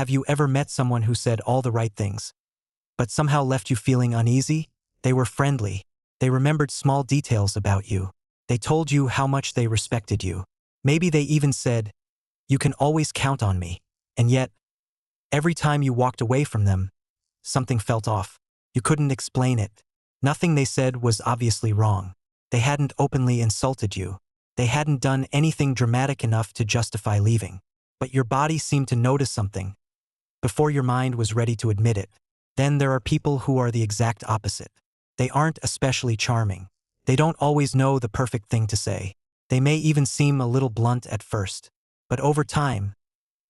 Have you ever met someone who said all the right things, but somehow left you feeling uneasy? They were friendly. They remembered small details about you. They told you how much they respected you. Maybe they even said, "You can always count on me." And yet, every time you walked away from them, something felt off. You couldn't explain it. Nothing they said was obviously wrong. They hadn't openly insulted you. They hadn't done anything dramatic enough to justify leaving. But your body seemed to notice something before your mind was ready to admit it. Then there are people who are the exact opposite. They aren't especially charming. They don't always know the perfect thing to say. They may even seem a little blunt at first. But over time,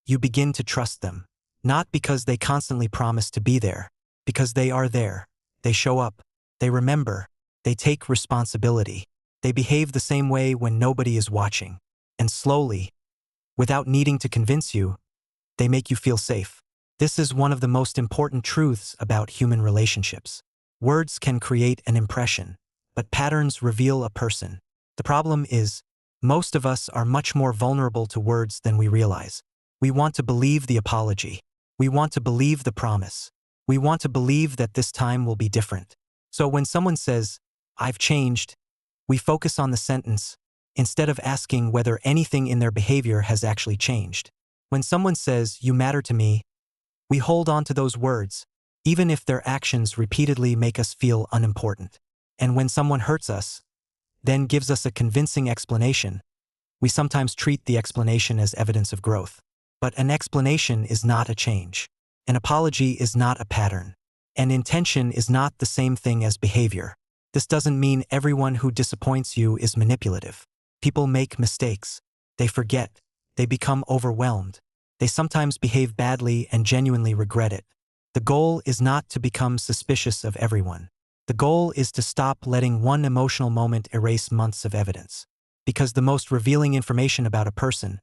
you begin to trust them. Not because they constantly promise to be there, because they are there. They show up. They remember. They take responsibility. They behave the same way when nobody is watching. And slowly, without needing to convince you, they make you feel safe. This is one of the most important truths about human relationships. Words can create an impression, but patterns reveal a person. The problem is, most of us are much more vulnerable to words than we realize. We want to believe the apology. We want to believe the promise. We want to believe that this time will be different. So when someone says, "I've changed," we focus on the sentence instead of asking whether anything in their behavior has actually changed. When someone says, "You matter to me," we hold on to those words, even if their actions repeatedly make us feel unimportant. And when someone hurts us, then gives us a convincing explanation, we sometimes treat the explanation as evidence of growth. But an explanation is not a change. An apology is not a pattern. And intention is not the same thing as behavior. This doesn't mean everyone who disappoints you is manipulative. People make mistakes. They forget. They become overwhelmed. They sometimes behave badly and genuinely regret it. The goal is not to become suspicious of everyone. The goal is to stop letting one emotional moment erase months of evidence. Because the most revealing information about a person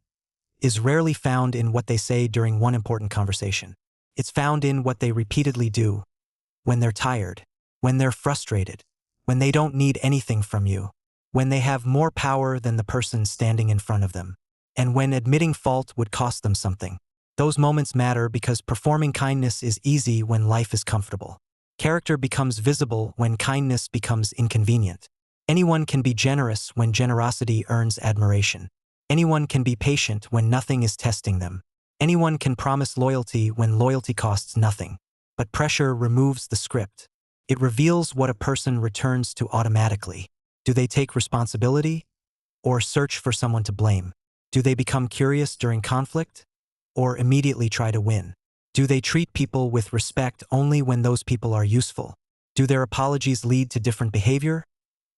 is rarely found in what they say during one important conversation. It's found in what they repeatedly do, when they're tired, when they're frustrated, when they don't need anything from you, when they have more power than the person standing in front of them, and when admitting fault would cost them something. Those moments matter because performing kindness is easy when life is comfortable. Character becomes visible when kindness becomes inconvenient. Anyone can be generous when generosity earns admiration. Anyone can be patient when nothing is testing them. Anyone can promise loyalty when loyalty costs nothing. But pressure removes the script. It reveals what a person returns to automatically. Do they take responsibility or search for someone to blame? Do they become curious during conflict or immediately try to win? Do they treat people with respect only when those people are useful? Do their apologies lead to different behavior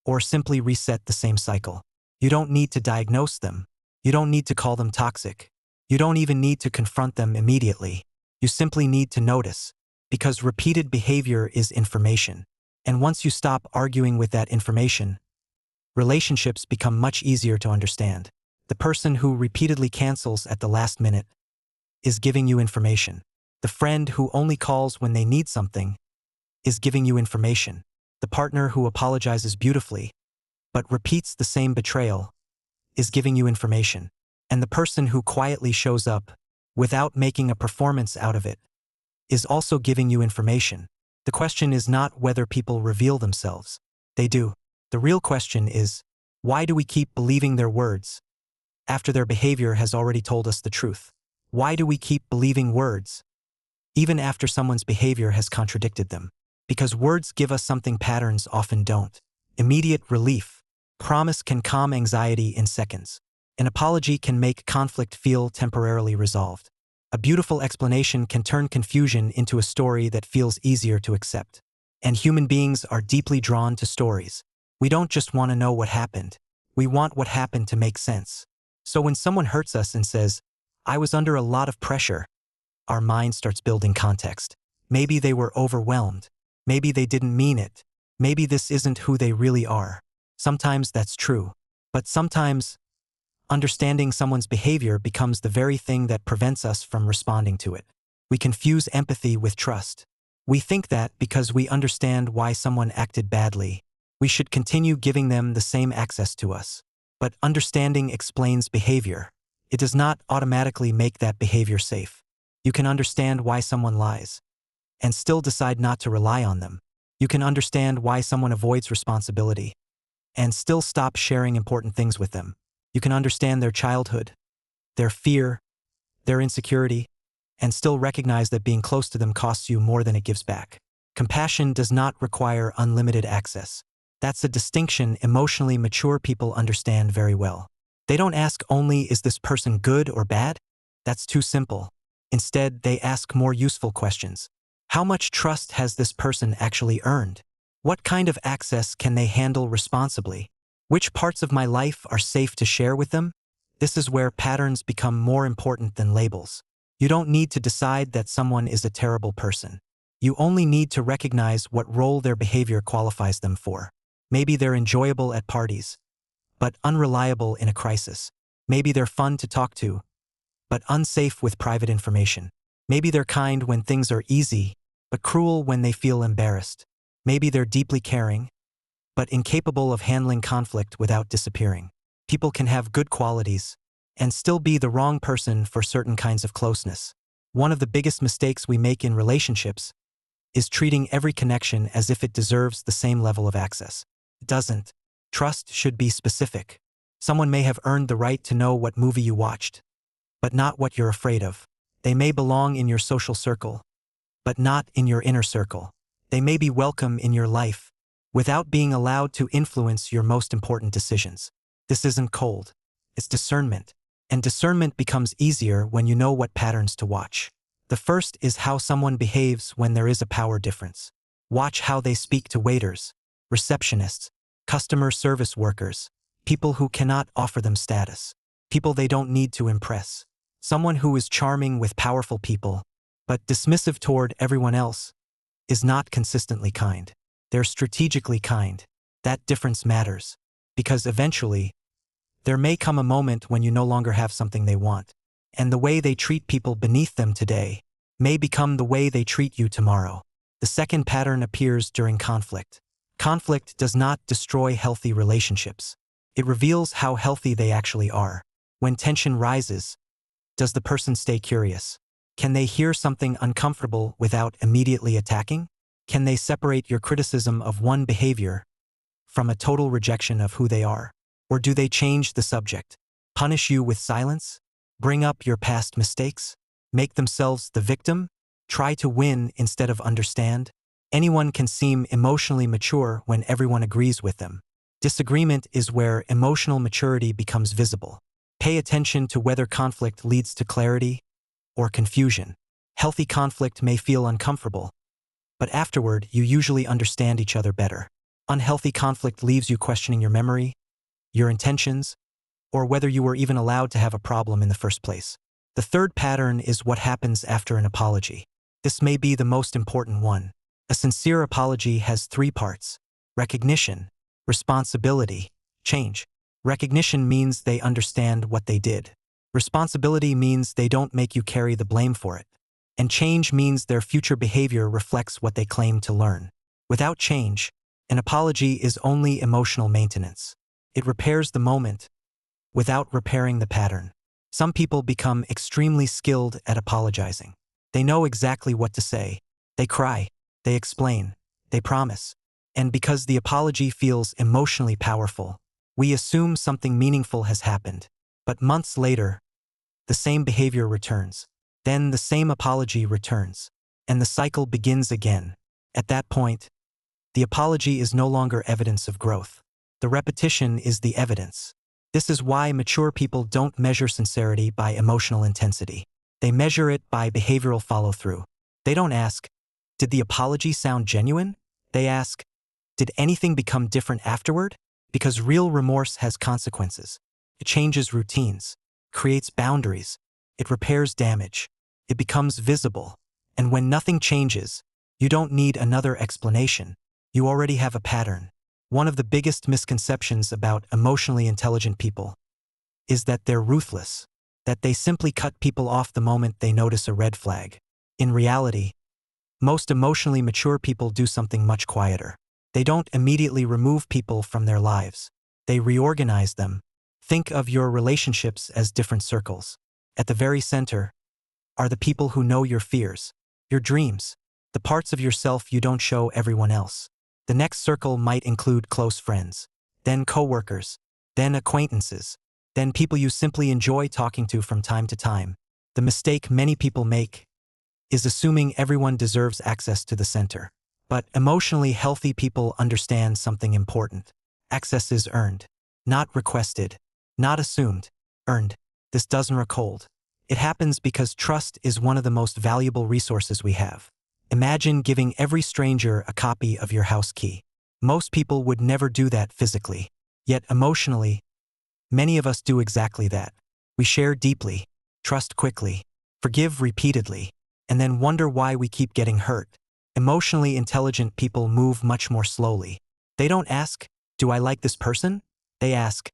or simply reset the same cycle? You don't need to diagnose them. You don't need to call them toxic. You don't even need to confront them immediately. You simply need to notice, because repeated behavior is information. And once you stop arguing with that information, relationships become much easier to understand. The person who repeatedly cancels at the last minute is giving you information. The friend who only calls when they need something is giving you information. The partner who apologizes beautifully but repeats the same betrayal is giving you information. And the person who quietly shows up without making a performance out of it is also giving you information. The question is not whether people reveal themselves. They do. The real question is, why do we keep believing their words after their behavior has already told us the truth? Why do we keep believing words even after someone's behavior has contradicted them? Because words give us something patterns often don't. Immediate relief. Promise can calm anxiety in seconds. An apology can make conflict feel temporarily resolved. A beautiful explanation can turn confusion into a story that feels easier to accept. And human beings are deeply drawn to stories. We don't just want to know what happened. We want what happened to make sense. So when someone hurts us and says, "I was under a lot of pressure," our mind starts building context. Maybe they were overwhelmed. Maybe they didn't mean it. Maybe this isn't who they really are. Sometimes that's true. But sometimes, understanding someone's behavior becomes the very thing that prevents us from responding to it. We confuse empathy with trust. We think that because we understand why someone acted badly, we should continue giving them the same access to us. But understanding explains behavior. It does not automatically make that behavior safe. You can understand why someone lies and still decide not to rely on them. You can understand why someone avoids responsibility and still stop sharing important things with them. You can understand their childhood, their fear, their insecurity, and still recognize that being close to them costs you more than it gives back. Compassion does not require unlimited access. That's a distinction emotionally mature people understand very well. They don't ask only, is this person good or bad? That's too simple. Instead, they ask more useful questions. How much trust has this person actually earned? What kind of access can they handle responsibly? Which parts of my life are safe to share with them? This is where patterns become more important than labels. You don't need to decide that someone is a terrible person. You only need to recognize what role their behavior qualifies them for. Maybe they're enjoyable at parties, but unreliable in a crisis. Maybe they're fun to talk to, but unsafe with private information. Maybe they're kind when things are easy, but cruel when they feel embarrassed. Maybe they're deeply caring, but incapable of handling conflict without disappearing. People can have good qualities and still be the wrong person for certain kinds of closeness. One of the biggest mistakes we make in relationships is treating every connection as if it deserves the same level of access. It doesn't. Trust should be specific. Someone may have earned the right to know what movie you watched, but not what you're afraid of. They may belong in your social circle, but not in your inner circle. They may be welcome in your life, without being allowed to influence your most important decisions. This isn't cold. It's discernment. And discernment becomes easier when you know what patterns to watch. The first is how someone behaves when there is a power difference. Watch how they speak to waiters, receptionists, customer service workers, people who cannot offer them status, people they don't need to impress. Someone who is charming with powerful people, but dismissive toward everyone else, is not consistently kind. They're strategically kind. That difference matters, because eventually, there may come a moment when you no longer have something they want, and the way they treat people beneath them today may become the way they treat you tomorrow. The second pattern appears during conflict. Conflict does not destroy healthy relationships. It reveals how healthy they actually are. When tension rises, does the person stay curious? Can they hear something uncomfortable without immediately attacking? Can they separate your criticism of one behavior from a total rejection of who they are? Or do they change the subject, punish you with silence, bring up your past mistakes, make themselves the victim, try to win instead of understand? Anyone can seem emotionally mature when everyone agrees with them. Disagreement is where emotional maturity becomes visible. Pay attention to whether conflict leads to clarity or confusion. Healthy conflict may feel uncomfortable, but afterward you usually understand each other better. Unhealthy conflict leaves you questioning your memory, your intentions, or whether you were even allowed to have a problem in the first place. The third pattern is what happens after an apology. This may be the most important one. A sincere apology has three parts: recognition, responsibility, change. Recognition means they understand what they did. Responsibility means they don't make you carry the blame for it. And change means their future behavior reflects what they claim to learn. Without change, an apology is only emotional maintenance. It repairs the moment without repairing the pattern. Some people become extremely skilled at apologizing. They know exactly what to say. They cry, they explain, they promise. And because the apology feels emotionally powerful, we assume something meaningful has happened. But months later, the same behavior returns. Then the same apology returns. And the cycle begins again. At that point, the apology is no longer evidence of growth. The repetition is the evidence. This is why mature people don't measure sincerity by emotional intensity. They measure it by behavioral follow-through. They don't ask, did the apology sound genuine? They ask, did anything become different afterward? Because real remorse has consequences. It changes routines, creates boundaries, it repairs damage, it becomes visible. And when nothing changes, you don't need another explanation. You already have a pattern. One of the biggest misconceptions about emotionally intelligent people is that they're ruthless, that they simply cut people off the moment they notice a red flag. In reality, most emotionally mature people do something much quieter. They don't immediately remove people from their lives. They reorganize them. Think of your relationships as different circles. At the very center are the people who know your fears, your dreams, the parts of yourself you don't show everyone else. The next circle might include close friends, then coworkers, then acquaintances, then people you simply enjoy talking to from time to time. The mistake many people make is assuming everyone deserves access to the center. But emotionally healthy people understand something important. Access is earned, not requested, not assumed, earned. This doesn't work cold. It happens because trust is one of the most valuable resources we have. Imagine giving every stranger a copy of your house key. Most people would never do that physically. Yet emotionally, many of us do exactly that. We share deeply, trust quickly, forgive repeatedly, and then wonder why we keep getting hurt. Emotionally intelligent people move much more slowly. They don't ask, "Do I like this person?" They ask,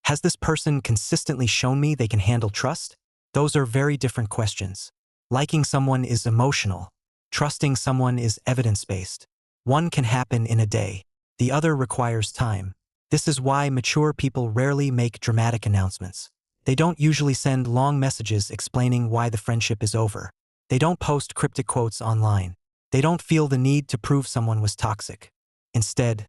"Has this person consistently shown me they can handle trust?" Those are very different questions. Liking someone is emotional. Trusting someone is evidence-based. One can happen in a day. The other requires time. This is why mature people rarely make dramatic announcements. They don't usually send long messages explaining why the friendship is over. They don't post cryptic quotes online. They don't feel the need to prove someone was toxic. Instead,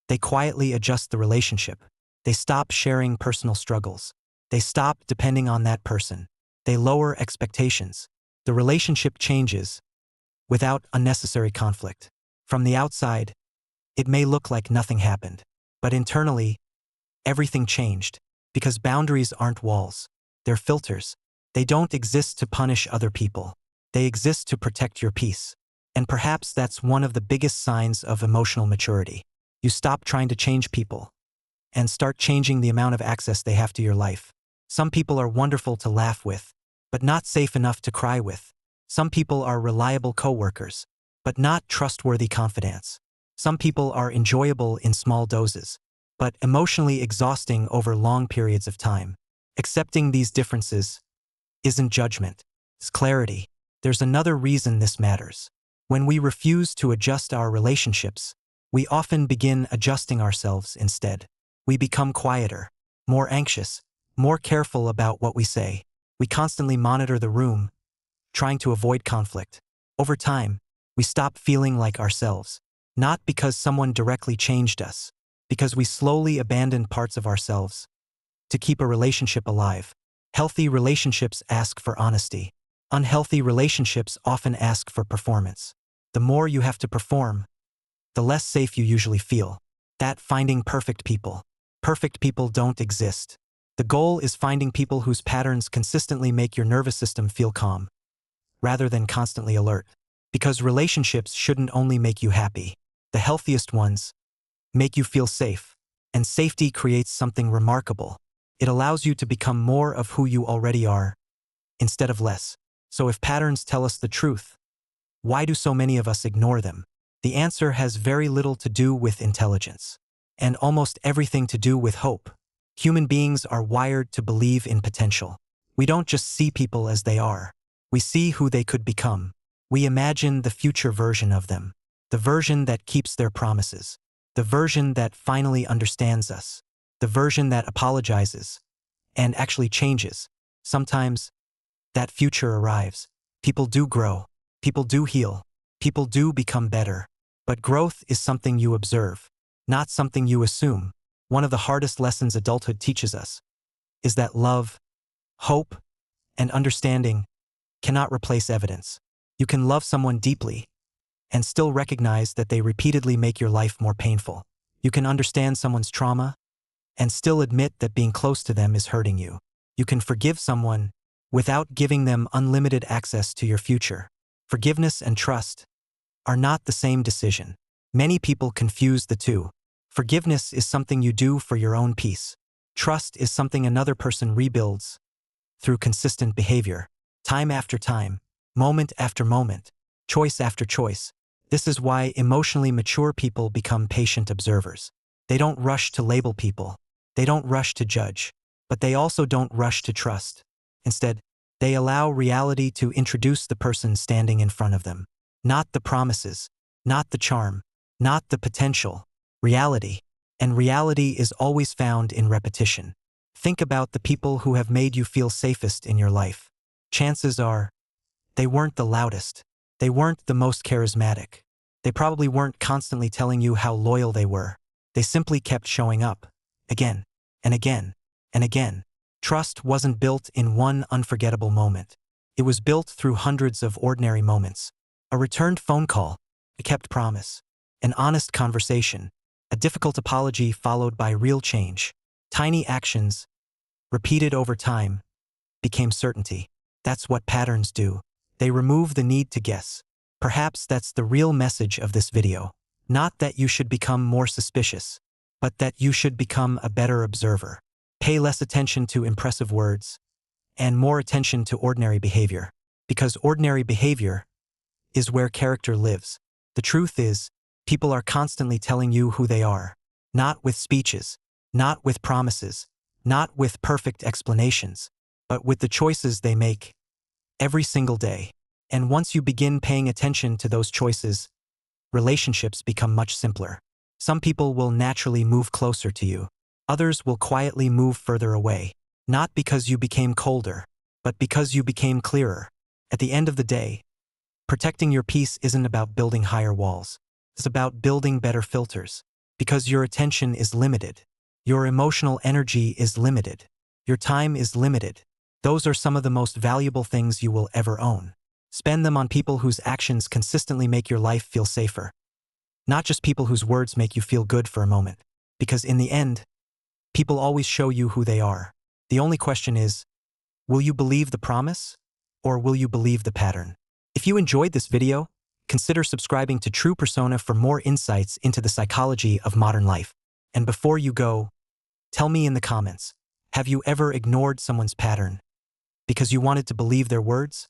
they quietly adjust the relationship. They stop sharing personal struggles. They stop depending on that person. They lower expectations. The relationship changes without unnecessary conflict. From the outside, it may look like nothing happened. But internally, everything changed. Because boundaries aren't walls. They're filters. They don't exist to punish other people. They exist to protect your peace. And perhaps that's one of the biggest signs of emotional maturity. You stop trying to change people and start changing the amount of access they have to your life. Some people are wonderful to laugh with, but not safe enough to cry with. Some people are reliable coworkers, but not trustworthy confidants. Some people are enjoyable in small doses, but emotionally exhausting over long periods of time. Accepting these differences isn't judgment, it's clarity. There's another reason this matters. When we refuse to adjust our relationships, we often begin adjusting ourselves instead. We become quieter, more anxious, more careful about what we say. We constantly monitor the room, trying to avoid conflict. Over time, we stop feeling like ourselves, not because someone directly changed us, because we slowly abandoned parts of ourselves to keep a relationship alive. Healthy relationships ask for honesty. Unhealthy relationships often ask for performance. The more you have to perform, the less safe you usually feel. That finding perfect people. Perfect people don't exist. The goal is finding people whose patterns consistently make your nervous system feel calm, rather than constantly alert. Because relationships shouldn't only make you happy. The healthiest ones make you feel safe. And safety creates something remarkable. It allows you to become more of who you already are, instead of less. So if patterns tell us the truth, why do so many of us ignore them? The answer has very little to do with intelligence, and almost everything to do with hope. Human beings are wired to believe in potential. We don't just see people as they are. We see who they could become. We imagine the future version of them, the version that keeps their promises, the version that finally understands us, the version that apologizes and actually changes. Sometimes that future arrives. People do grow. People do heal. People do become better. But growth is something you observe, not something you assume. One of the hardest lessons adulthood teaches us is that love, hope, and understanding cannot replace evidence. You can love someone deeply and still recognize that they repeatedly make your life more painful. You can understand someone's trauma and still admit that being close to them is hurting you. You can forgive someone without giving them unlimited access to your future. Forgiveness and trust are not the same decision. Many people confuse the two. Forgiveness is something you do for your own peace. Trust is something another person rebuilds through consistent behavior, time after time, moment after moment, choice after choice. This is why emotionally mature people become patient observers. They don't rush to label people. They don't rush to judge. But they also don't rush to trust. Instead, they allow reality to introduce the person standing in front of them. Not the promises, not the charm, not the potential. Reality. And reality is always found in repetition. Think about the people who have made you feel safest in your life. Chances are, They weren't the loudest. They weren't the most charismatic. They probably weren't constantly telling you how loyal they were. They simply kept showing up. Again, and again, and again. Trust wasn't built in one unforgettable moment. It was built through hundreds of ordinary moments. A returned phone call, a kept promise, an honest conversation, a difficult apology followed by real change. Tiny actions, repeated over time, became certainty. That's what patterns do. They remove the need to guess. Perhaps that's the real message of this video. Not that you should become more suspicious, but that you should become a better observer. Pay less attention to impressive words and more attention to ordinary behavior. Because ordinary behavior is where character lives. The truth is, people are constantly telling you who they are. Not with speeches, not with promises, not with perfect explanations, but with the choices they make every single day. And once you begin paying attention to those choices, relationships become much simpler. Some people will naturally move closer to you. Others will quietly move further away. Not because you became colder, but because you became clearer. At the end of the day, protecting your peace isn't about building higher walls. It's about building better filters. Because your attention is limited. Your emotional energy is limited. Your time is limited. Those are some of the most valuable things you will ever own. Spend them on people whose actions consistently make your life feel safer. Not just people whose words make you feel good for a moment. Because in the end, people always show you who they are. The only question is, will you believe the promise, or will you believe the pattern? If you enjoyed this video, consider subscribing to True Persona for more insights into the psychology of modern life. And before you go, tell me in the comments, have you ever ignored someone's pattern because you wanted to believe their words?